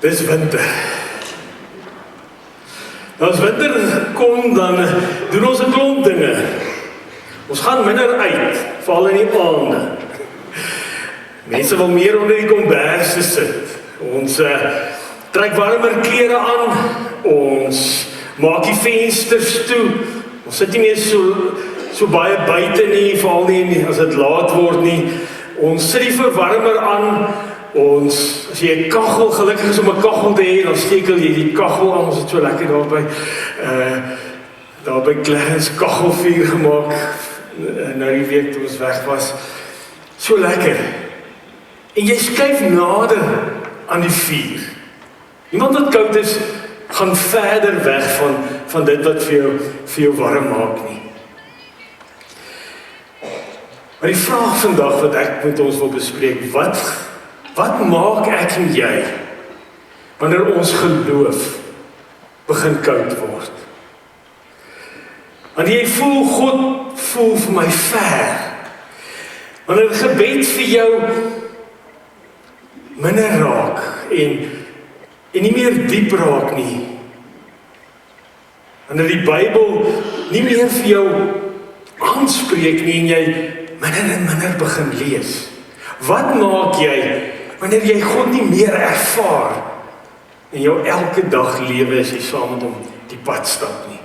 Dis winter. As winter kom, dan doen ons 'n klomp dinge. Ons gaan minder uit, veral in die aande. Mense wil meer onder die kombers sit. Ons trek warmer klere aan. Ons maak die vensters toe. Ons sit nie meer so baie buite nie, veral nie as dit laat word nie. Ons sit die verwarmer aan. As jy 'n kachel, gelukkig is om 'n kachel te hê, dan stekel jy die kachel aan. Ons het so lekker daarby Clarence kachelvuur gemaak, nou die week toe ons weg was. So lekker. En jy skuif nader aan die vuur. Iemand wat koud is, gaan verder weg van dit wat vir jou warm maak nie. Maar die vraag vandag wat ek met ons wil bespreek, wat maak ek en jy wanneer ons geloof begin koud word? Wanneer jy voel, God voel vir my ver. Wanneer gebed vir jou minder raak en nie meer diep raak nie. Wanneer die Bybel nie meer vir jou aanspreek nie en jy minder en minder begin lees. Wat maak jy wanneer jy God nie meer ervaar en jou elke dag lewe as jy saam met hom die pad stap nie?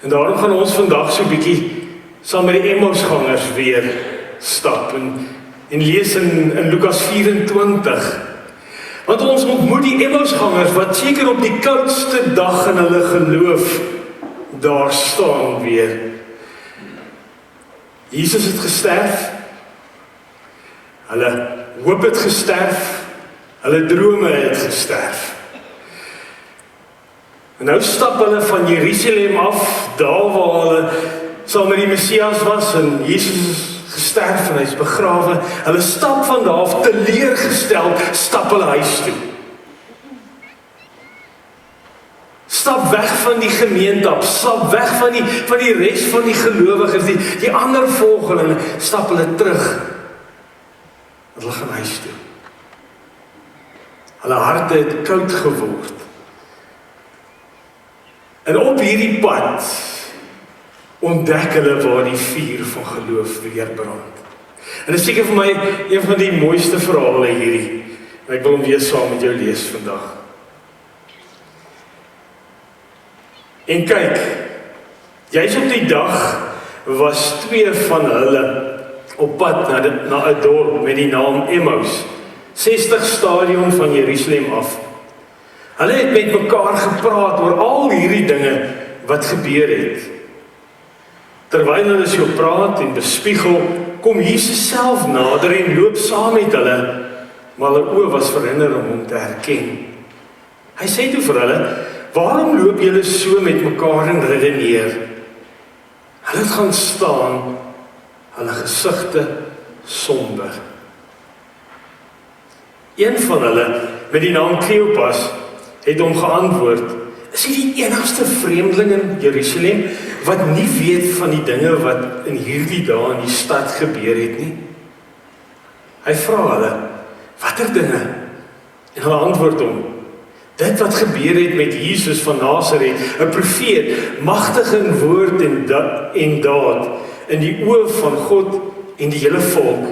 En daarom gaan ons vandag so 'n bietjie saam met die Emmausgangers weer stap en lees in Lukas 24. Want ons ontmoet die Emmausgangers wat seker op die koudste dag in hulle geloof daar staan weer. Jesus het gesterf. Hulle hoop het gesterf, hulle drome het gesterf. En nou stap hulle van Jerusalem af, daar waar hulle saam met die Messias was, en Jesus is gesterf en hy is begrawe. Hulle stap van daar af, teleurgestel, stap hulle huis toe. Stap weg van die gemeenskap, stap weg van die res van die gelowiges, die ander volgelinge, stap hulle terug. Hulle gaan huis toe. Hulle harte het koud geword. En op hierdie pad ontdek hulle waar die vuur van geloof weer brand. En dit is seker vir my een van die mooiste verhale hierdie. En ek wil hom weer saam met jou lees vandag. En kyk, juis op die dag was 2 van hulle op pad na 'n dorp met die naam Emmaus, 60 stadion van Jerusalem af. Hulle het met mekaar gepraat oor al hierdie dinge wat gebeur het. Terwyl hulle so praat en bespiegel, kom Jesus self nader en loop saam met hulle, maar hulle oë was verhinder om hom te herken. Hy sê toe vir hulle, waarom loop julle so met mekaar en redeneer? Hulle het gaan staan, hulle gesigte somber. Een van hulle, met die naam Kleopas, het hom geantwoord, is hy die enigste vreemdeling in Jerusalem, wat nie weet van die dinge wat in hierdie dae in die stad gebeur het nie? Hy vra hulle, watter dinge? En hulle antwoord hom, dit wat gebeur het met Jesus van Nasaret, 'n profeet, magtig in woord en daad, in die oë van God en die hele volk,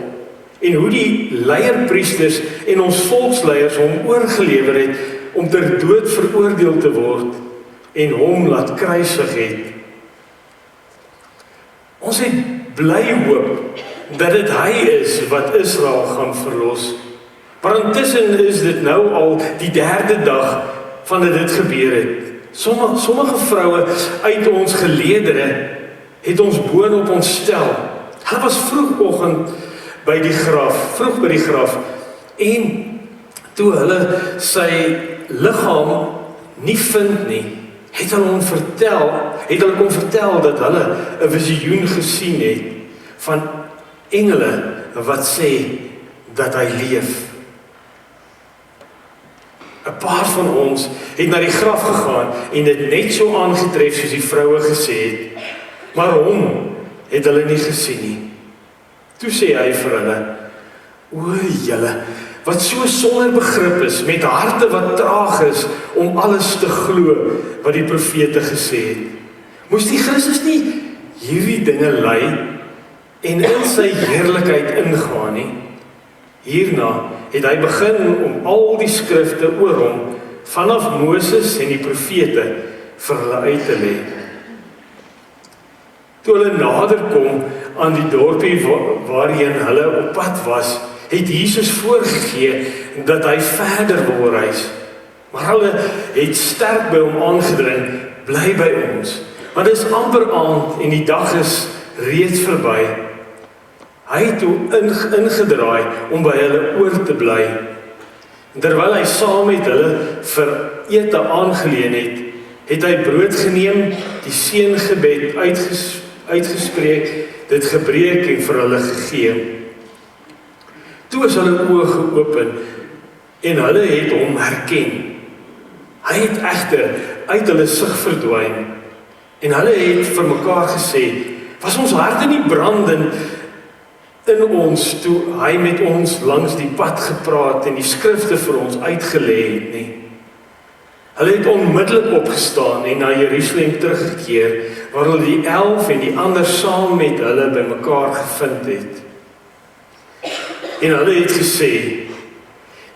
en hoe die leierpriesters en ons volksleiers hom oorgelewer het, om ter dood veroordeel te word, en hom laat kruisig het. Ons het bly hoop, dat dit hy is, wat Israel gaan verlos. Maar intussen is dit nou al die 3de dag, van dit gebeur het. Sommige vroue uit ons geleedere, het ons boonop ontstel. Hulle was vroeg by die graf, en toe hulle sy liggaam nie vind nie, het hulle kon vertel dat hulle 'n visioen gesien het van engele wat sê dat hy leef. 'n Paar van ons het na die graf gegaan en dit net so aangetref soos die vroue gesê het, maar hom het hulle nie gesien nie. Toe sê hy vir hulle, o julle, wat so sonder begrip is, met harte wat traag is om alles te glo wat die profete gesê het. Moes die Christus nie hierdie dinge lei en in sy heerlikheid ingaan nie? Hierna het hy begin om al die skrifte oor hom vanaf Moses en die profete vir hulle uit te lê. Toe hulle nader kom aan die dorpie waarheen hulle op pad was, het Jesus voorgegee dat hy verder wil reis. Maar hulle het sterk by hom aangedring, bly by ons, want dit is amper aand en die dag is reeds verby. Hy het toe ingedraai om by hulle oor te bly. En terwyl hy saam met hulle vir ete aangeleen het, het hy brood geneem, die seëngebed uitgespreek, dit gebreek en vir hulle gegee. Toe is hulle oë geopen en hulle het hom herken. Hy het egter uit hulle sig verdwyn en hulle het vir mekaar gesê, was ons harte nie brandend in ons toe hy met ons langs die pad gepraat en die skrifte vir ons uitgelê het nie. Hulle het onmiddellik opgestaan en na Jerusalem teruggekeer, waar hulle die 11 en die ander saam met hulle by mekaar gevind het. En hulle het gesê,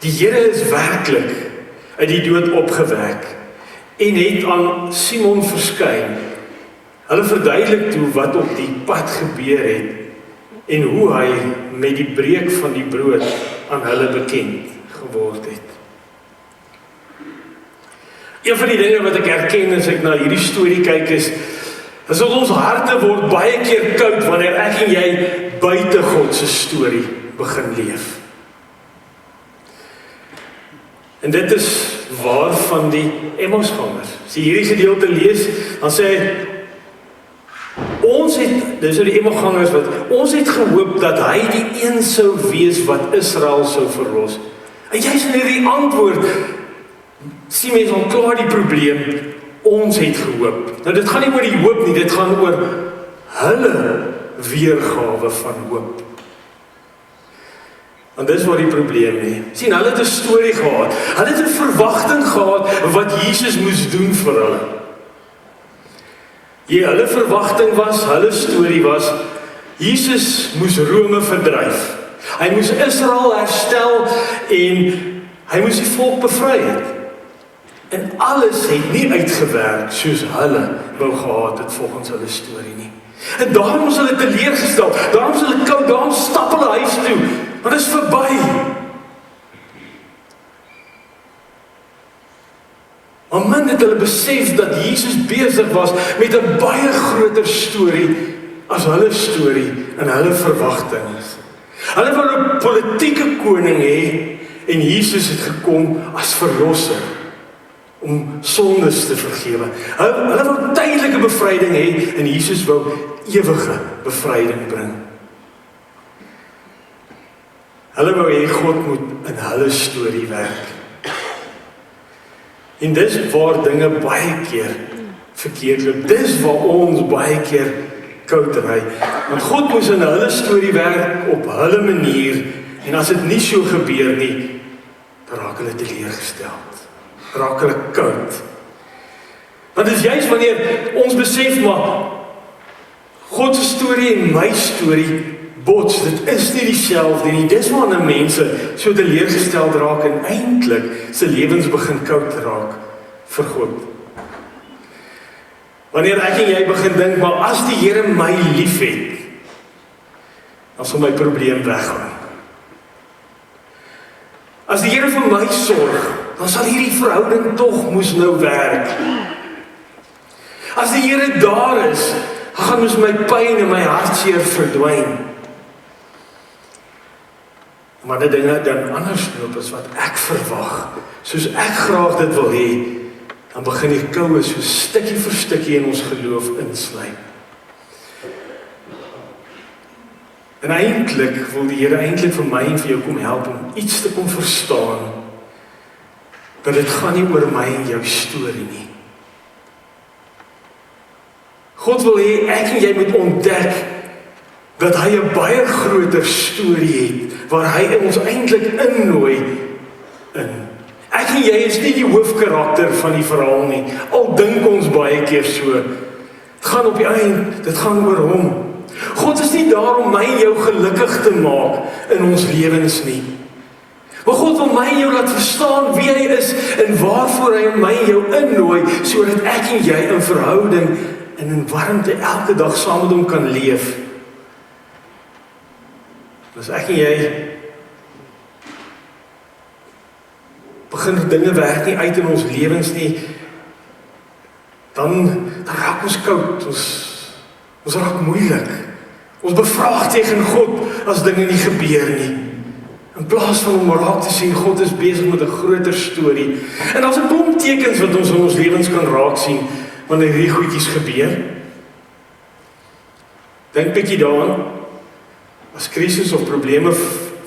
die Here is werklik uit die dood opgewek en het aan Simon verskyn. Hulle verduidelik toe wat op die pad gebeur het en hoe hy met die breek van die brood aan hulle bekend geword het. Een van die dinge wat ek herken as ek na hierdie storie kyk is dat ons harte word baie keer koud wanneer ek en jy buite God se storie begin leef. En dit is waar van die Emmausgangers. As jy hierdie gedeelte lees, dan sê hy, dis die Emmausgangers ons het gehoop dat hy die een sou wees wat Israel sou verlos. En jy is in hierdie antwoord, sien mens al klaar die probleem, ons het gehoop. Nou dit gaan nie oor die hoop nie, dit gaan oor hulle weergawe van hoop. En dis waar die probleem nie. Sien, hulle het 'n storie gehad. Hulle het 'n verwagting gehad wat Jesus moes doen vir hulle. Hulle verwagting was, hulle storie was, Jesus moes Rome verdryf. Hy moes Israel herstel en hy moes die volk bevry het. En alles het nie uitgewerk soos hulle wou gehad het volgens hulle storie nie. En daarom is hulle teleurgestel, daarom is hulle koud, daarom stap hulle huis toe, want dit is verby. Maar min het hulle besef dat Jesus besig was met 'n baie groter storie as hulle storie en hulle verwagtinge. Hulle wou 'n politieke koning hê en Jesus het gekom as verlosser om sondes te vergewe. Hulle wou tydelike bevryding hê en Jesus wou ewige bevryding bring. Hulle wou hê God moet in hulle storie werk. En dis waar dinge baie keer verkeerd loop. Dis waar ons baie keer koud ry. Want God moes in hulle storie werk op hulle manier en as dit nie so gebeur nie, dan raak hulle teleurgesteld. Raak hulle koud. Want dit is juist wanneer ons besef maar God se storie en my storie bots, dit is nie dieselfde nie. Dis wanneer mense so teleurgesteld raak en eintlik se lewens begin koud raak vir God. Wanneer ek en jy begin dink, maar as die Here my liefhet, dan sal my probleem weggaan. As die Here vir my sorg, dan sal hierdie verhouding tog moes nou werk. As die Here daar is, dan gaan moes my pyn en my hartseer verdwyn. Maar die dinge dan anders loop as wat ek verwag, soos ek graag dit wil hê, dan begin die koue so stukkie vir stukkie in ons geloof insluit. En eintlik wil die Here eintlik vir my en vir jou kom help om iets te kom verstaan, dat dit gaan nie oor my en jou storie nie. God wil hê ek en jy moet ontdek dat hy 'n baie groter storie het, waar hy ons eintlik innooi in. Ek en jy is nie die hoofkarakter van die verhaal nie, al dink ons baie keer so. Dit gaan op die eind, dit gaan oor hom. God is nie daar om my en jou gelukkig te maak in ons lewens nie. Maar God wil my en jou laat verstaan wie hy is en waarvoor hy my en jou innooi, sodat ek en jy in verhouding en in warmte elke dag saam met hom kan leef. As ek en jy begin dinge werk nie uit in ons lewens nie, dan raak ons koud, ons raak moeilik. Ons bevraagteken God as dinge nie gebeur nie. In plaas van om raak te sien, God is besig met 'n groter storie. En daar's 'n klomp tekens wat ons in ons lewens kan raak sien wanneer hierdie goedjies gebeur. Dink bietjie daaraan. As krisis of probleme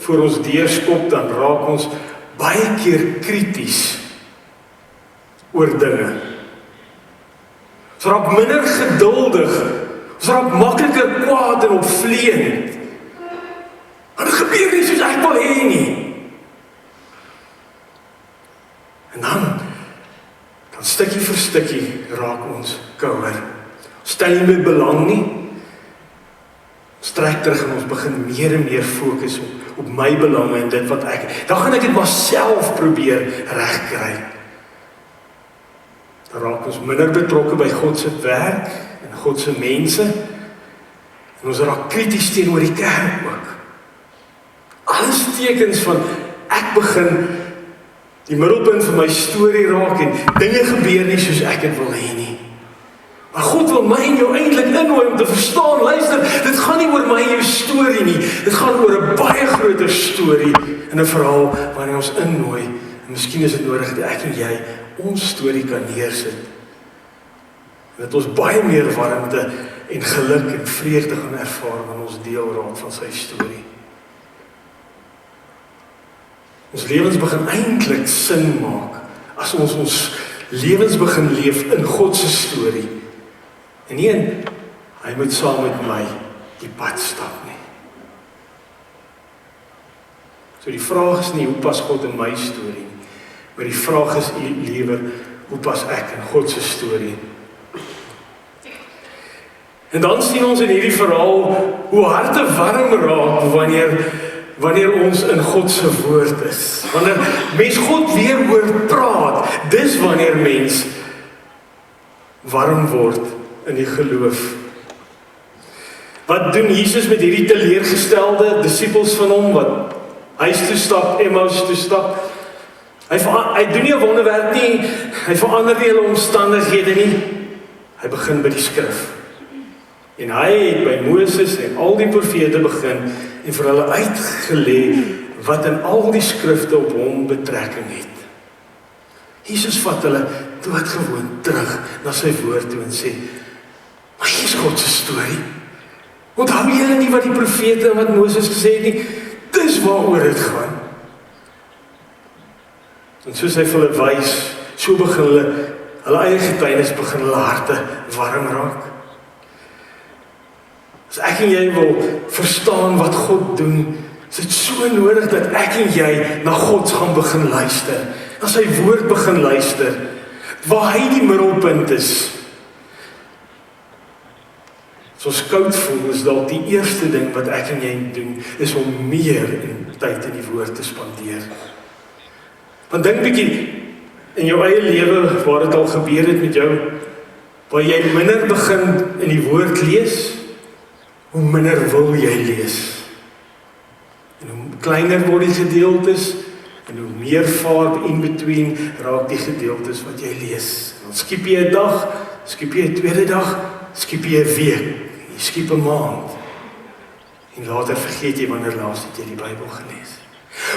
voor ons deurskop, dan raak ons baie keer krities oor dinge. Ons raak minder geduldig. Ons raak makliker kwaad en opvleend. En dit gebeur nie soos ek wil hê nie. En dan stukkie vir stukkie raak ons kouer. Stel nie meer belang nie. Ons trek terug en ons begin meer en meer fokus op my belange en dit wat ek. Dan gaan ek dit maar self probeer regkry. Dan raak ons minder betrokke by God se werk en God se mense. En ons raak krities teenoor die kerk ook. Alles tekens van ek begin die middelpunt van my storie raak en dinge gebeur nie soos ek dit wil hê nie. Maar God wil my en jou eintlik innooi om te verstaan, luister, dit gaan nie oor my en jou storie nie. Dit gaan oor 'n baie groter storie in 'n verhaal waarin ons innooi. En miskien is dit nodig dat ek en jy ons storie kan neersit. Dat ons baie meer warmte en geluk en vreugde gaan ervaar wanneer ons deel raak van sy storie. Ons lewens begin eintlik sin maak as ons lewens begin leef in God se storie. En nie in, hy moet saam met my die pad stap nie. So die vraag is nie, hoe pas God in my storie nie, maar die vraag is liewer, hoe pas ek in God se storie? En dan sien ons in hierdie verhaal, hoe harte warm raak wanneer ons in God se woord is. Wanneer mens God weer hoor praat, dis wanneer mens warm word in die geloof. Wat doen Jesus met hierdie teleurgestelde disippels van hom, wat huis toe stap, Emmaus toe stap? Hy doen nie 'n wonderwerk nie, hy verander nie hulle omstandighede nie, hy begin by die skrif. En hy het by Moses en al die profete begin en vir hulle uitgelê wat in al die skrifte op hom betrekking het. Jesus vat hulle doodgewoon terug na sy woord toe en sê, maar hier is God se storie. Onthou julle nie wat die profete en wat Moses gesê het nie? Dis waaroor dit gaan. En soos hy vir hulle wys, so begin hulle eie getuienis begin hulle harte warm raak. As ek en jy wil verstaan wat God doen, is dit so nodig dat ek en jy na God gaan begin luister, na sy woord begin luister, waar hy die middelpunt is. As ons koud voel, is dalk die eerste ding wat ek en jy doen, is om meer tyd in die woord te spandeer. Want dink bietjie in jou eie lewe waar dit al gebeur het met jou, waar jy minder begin in die woord lees, hoe minder wil jy lees. En hoe kleiner word die gedeeltes, en hoe meer vaart in between raak die gedeeltes wat jy lees. Dan skiep jy 'n dag, skiep jy 'n tweede dag, skiep jy 'n week, jy skiep 'n maand. En later vergeet jy wanneer laas het jy die Bybel gelees.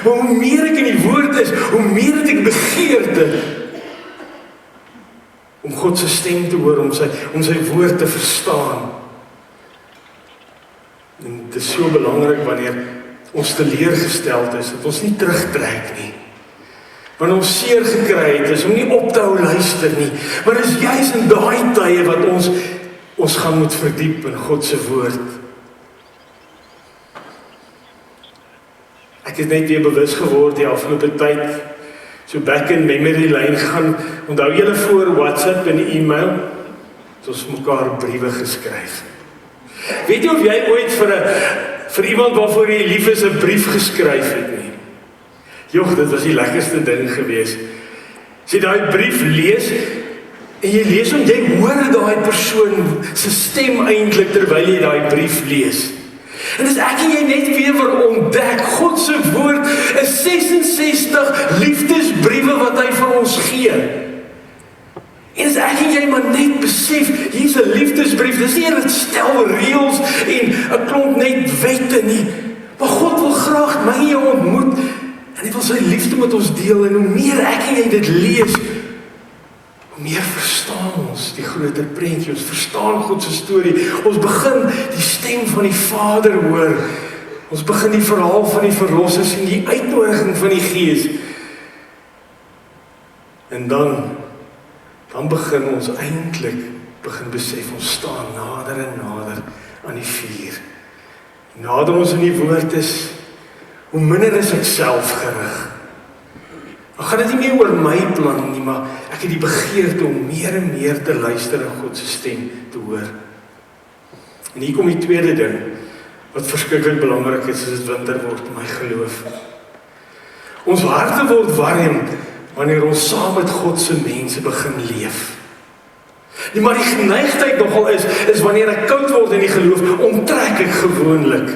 Maar hoe meer ek in die woord is, hoe meer het ek begeerte om God se stem te hoor, om sy woord te verstaan. En dit is so belangrik wanneer ons teleurgesteld is, dat ons nie terugtrek nie. Wanneer ons seer gekry het, is om nie op te hou luister nie, maar dit is juis in daai tye wat ons gaan moet verdiep in God se woord. Ek het net weer bewus geword die afgelope tyd, so back in memory lane gaan, onthou julle voor WhatsApp en e-mail, het ons mekaar briewe geskryf. Weet jy of jy ooit vir iemand waarvoor jy lief is 'n brief geskryf het nie? Jog, dit was die lekkerste ding gewees. As jy daai brief lees, en jy lees om, jy hoor daai persoon se stem eintlik terwyl jy daai brief lees. En dis ek en jy net weer ontdek, God se woord is 66 liefdesbriewe wat hy vir ons gee. En dis ek en jy maar net besef, hier's 'n liefdesbrief, dis nie 'n stel reëls en 'n klomp net wette nie. Maar God wil graag my en jou ontmoet, en hy wil sy liefde met ons deel, en hoe meer ek en jy dit lees, hoe meer verstaan ons die groter prentjie, ons verstaan God se storie, ons begin die stem van die Vader hoor, ons begin die verhaal van die verlosser sien, die uitnodiging van die Gees, en dan begin ons eintlik besef, ons staan nader en nader aan die vuur. Nader ons in die woord is, hoe minder is ek selfgerig. Dan gaan dit nie meer oor my plan nie, maar ek het die begeerte om meer en meer te luister en God se stem te hoor. En hier kom die tweede ding, wat verskriklik belangrik is, as dit winter word in my geloof. Ons harte word warm, wanneer ons saam met God se mense begin leef. Nee, maar die geneigtheid nogal is wanneer ek koud word in die geloof, onttrek ek gewoonlik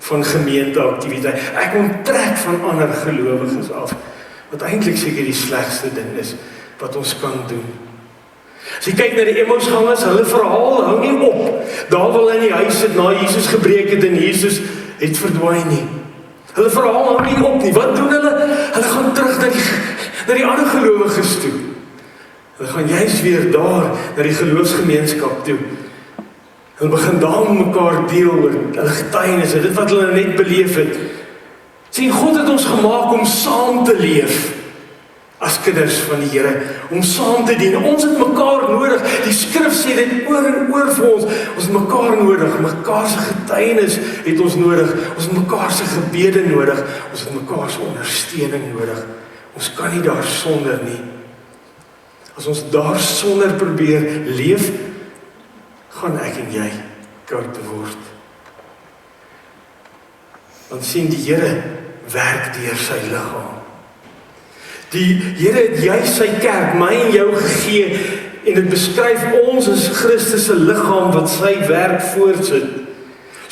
van gemeenteaktiwiteit. Ek onttrek van ander gelowiges af, wat eintlik seker die slegste ding is wat ons kan doen. As jy kyk na die Emmausgangers, hulle verhaal hou nie op. Daar wil hulle in die huis sit na Jesus gebreek het en Jesus het verdwyn nie. Hulle verhaal hou nie op nie. Wat doen hulle? Hulle gaan terug na die ander gelowiges toe. Hulle gaan juist weer daar na die geloofsgemeenskap toe. Hulle begin daar met mekaar deel oor hulle getuienisse, dit wat hulle net beleef het. Sien, God het ons gemaak om saam te leef as kinders van die Here, om saam te dien. Ons het mekaar nodig. Die skrif sê dit oor en oor vir ons. Ons het mekaar nodig. Mekaar se getuienis het ons nodig. Ons het mekaar se gebede nodig. Ons het mekaar se ondersteuning nodig. Ons kan nie daar sonder nie. As ons daar sonder probeer leef, gaan ek en jy koud word. Want sien, die Here werk deur sy liggaam. Die Here het juist sy kerk, my en jou gegee, en dit beskryf ons as Christus se liggaam wat sy werk voortsit.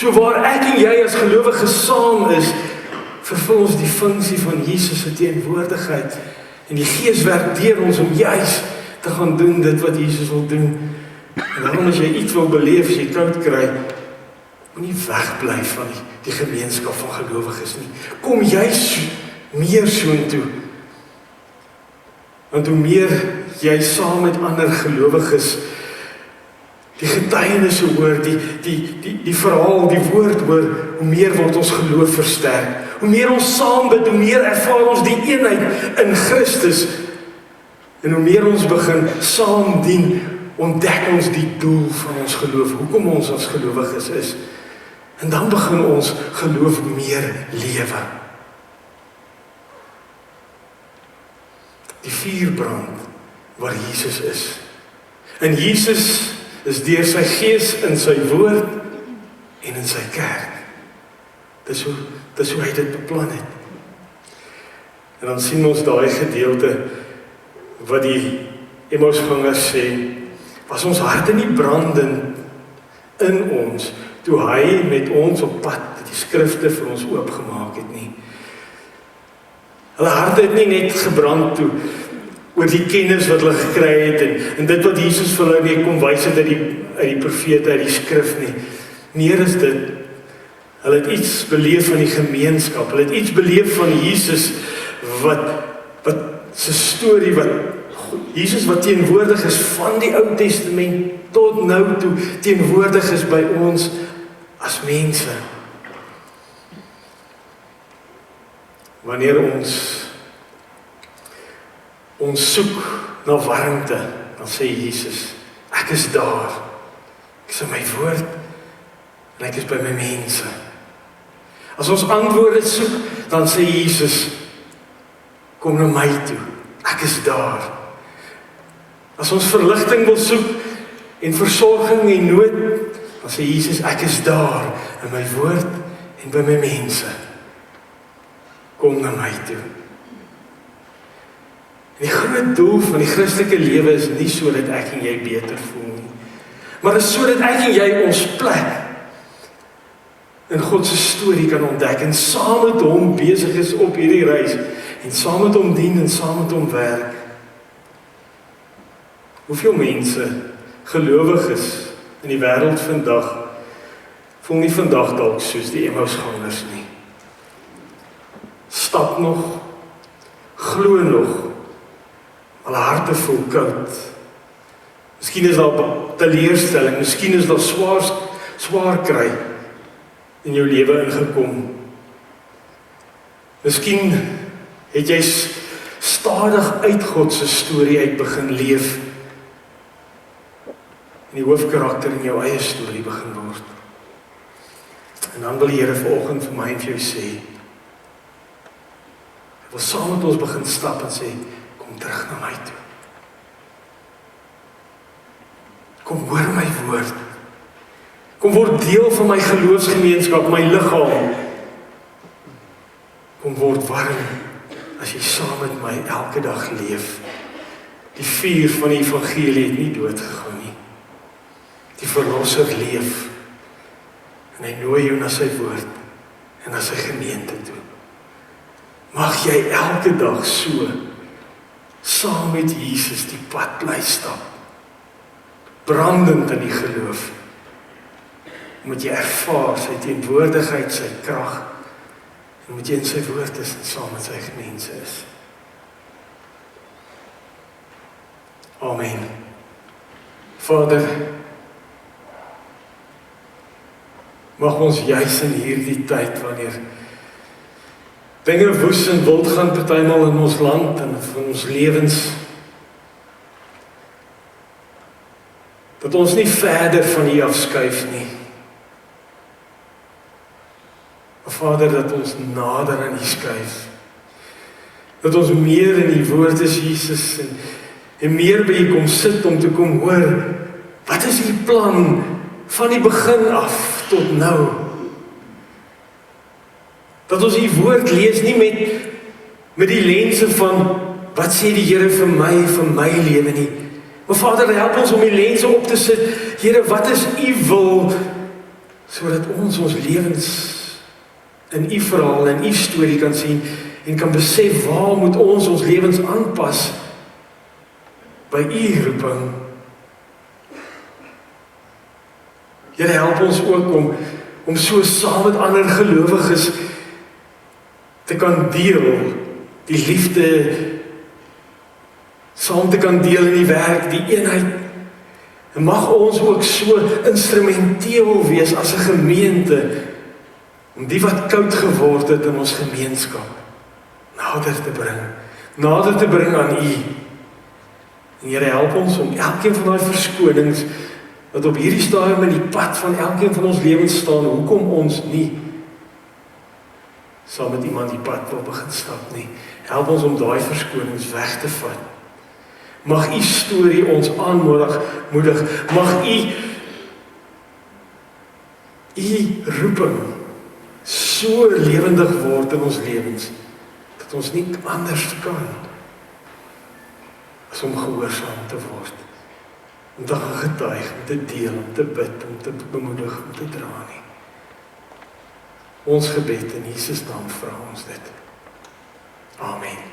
So waar ek en jy as gelowiges saam is, vervul ons die funksie van Jesus se teenwoordigheid. En die Gees werk deur ons om juist te gaan doen dit wat Jesus wil doen. En daarom as jy iets wil beleef, as jy koud kry, moenie wegbly van die gemeenskap van gelowiges nie. Kom juist meer soontoe. Want hoe meer jy saam met ander gelowiges die getuienisse hoor, die verhaal, die woord hoor, hoe meer word ons geloof versterk. Hoe meer ons saam bid, hoe meer ervaar ons die eenheid in Christus. En hoe meer ons begin saam dien, ontdek ons die doel van ons geloof, hoekom ons as gelowiges is. En dan begin ons geloof meer lewe. Die vuur brand waar Jesus is. En Jesus is deur sy Gees in sy woord en in sy kerk. Dis hoe hy dit beplan het. En dan sien ons daai gedeelte wat die Emmausgangers sê, was ons harte nie brandend in ons, toe hy met ons op pad die skrifte vir ons oopgemaak het nie. Hulle harte het nie net gebrand toe, oor die kennis wat hulle gekry het, en dit wat Jesus vir hulle nie kon wys het uit die profete, uit die skrif nie. Meer is dit, hulle het iets beleef van die gemeenskap, hulle het iets beleef van Jesus, wat sy storie, Jesus wat teenwoordig is van die Ou Testament tot nou toe, teenwoordig is by ons as mense. Wanneer ons soek na warmte, dan sê Jesus, ek is daar, ek is in my woord, en ek is by my mense. As ons antwoorde soek, dan sê Jesus, kom na my toe, ek is daar. As ons verligting wil soek, en versorging en nood, dan sê Jesus, ek is daar, in my woord, en by my mense. Kom na my toe. En die groot doel van die Christelike lewe is nie so dat ek en jy beter voel nie, maar is so dat ek en jy ons plek in God se storie kan ontdek en saam met hom besig is op hierdie reis en saam met hom dien en saam met hom werk. Hoeveel mense, gelowiges in die wêreld vandag, voel nie vandag dalk soos die Emmausgangers nie. Stap nog, glo nog, al harte vol koud. Miskien is daar teleurstelling, miskien is daar swaar kry in jou lewe ingekom. Miskien het jy stadig uit God se storie uit begin leef en die hoofkarakter in jou eie storie begin word. En dan wil die Here vanoggend vir my en vir jou sê, hy wil saam met ons begin stap en sê, kom terug na my toe. Kom hoor my woord. Kom word deel van my geloofsgemeenskap, my liggaam. Kom word warm as jy saam met my elke dag leef. Die vuur van die evangelie het nie doodgegaan nie. Die verlosser leef. En hy nooi jou na sy woord en na sy gemeente toe. Mag jy elke dag so saam met Jesus die pad bly stap. Brandend in die geloof. Moet jy ervaar sy teenwoordigheid, sy krag. En moet jy in sy woord is en saam met sy gemeente is. Amen. Vader, mag ons juis in hierdie tyd, wanneer dinge woes en wild gaan partymal in ons land en van ons lewens, dat ons nie verder van U afskuif nie. Maar Vader, dat ons nader aan U skuif. Dat ons meer in die woord is, Jesus, en meer by U kom sit om te kom hoor, wat is U plan van die begin af tot nou? Dat ons U woord lees nie met die lense van, wat sê die Here vir my lewe nie. Maar Vader, help ons om die lense op te sit. Here, wat is U wil, sodat ons lewens in U verhaal en U storie kan sien, en kan besef, waar moet ons lewens aanpas, by U roeping. Here, help ons ook om so saam met ander gelowiges te kan deel, die liefde, saam te kan deel in die werk, die eenheid. En mag ons ook so instrumenteel wees as 'n gemeente, om die wat koud geword het in ons gemeenskap, nader te bring aan U. En Here, help ons om elkeen van daai verskonings, wat op hierdie stadium in die pad van elkeen van ons lewens staan, hoekom ons nie saam met iemand die pad wil begin stap nie. Help ons om daai verskonings weg te vat. Mag U storie ons aanmoedig. Mag U roeping so lewendig word in ons lewens, dat ons nie anders kan as om gehoorsaam te word. Om te getuig, om te deel, om te bid, om te bemoedig, om te dra nie. Ons gebed in Jesus naam vra ons dit. Amen.